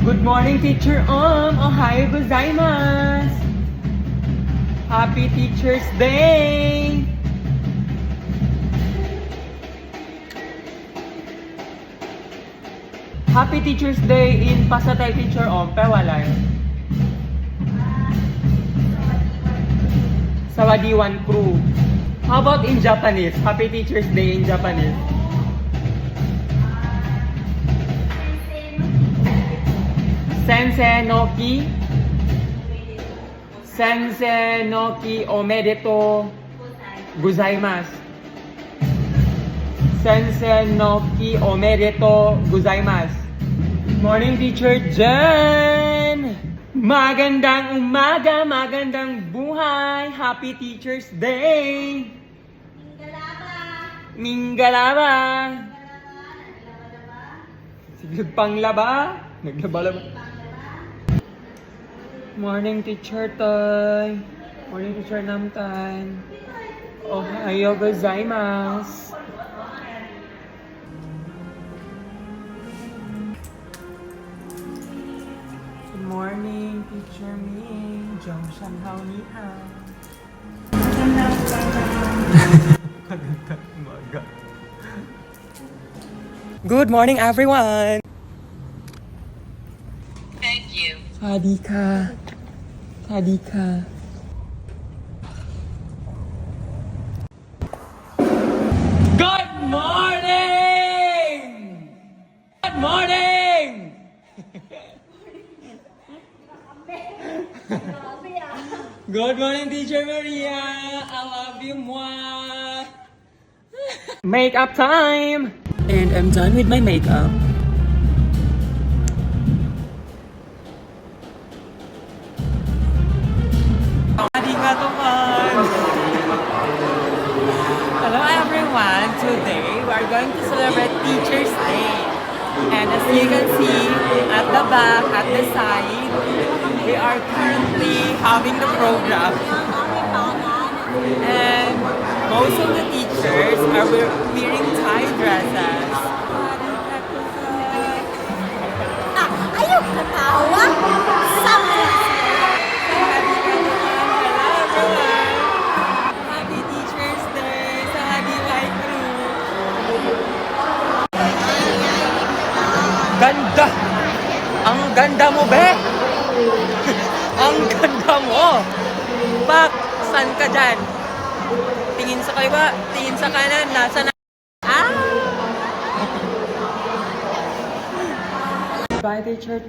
Good morning, Teacher Ohayo gozaimasu. Happy Teacher's Day. Happy Teacher's Day in Pasatay, Teacher Pewalay. Sawadiwan crew. How about in Japanese? Happy Teacher's Day in Japanese. Sensei no ki omedetou gozaimasu. Sensei no ki omedetou gozaimasu. Morning, Teacher Jen! Magandang umaga, magandang buhay! Happy Teacher's Day! Minggalaba! Sige, panglaba? Naglaba-laba. Morning, Teacher Toy. Morning, Teacher Namtan. Ohayo gozaimasu. Good morning, Teacher Ming. Jongshan hao ni hao. Good morning, everyone. Thank you. Sadika. Sadika. Good morning! Good morning! Good morning, Teacher Maria. I love you, mwah. Makeup time! And I'm done with my makeup. Hello everyone! Today we are going to celebrate Teacher's Day. And as you can see at the back, at the side, we are currently having the program. And most of the teachers are wearing tie dresses. Ayaw katawa! Sama! Happy Teacher's Day sa Hadibay Crew! Ganda! Ang ganda mo, be! Ang ganda mo! Pak! Saan ka dyan? Tingin sa kaliwa, tingin sa kanan, nasa na... Ah! Bye, Teacher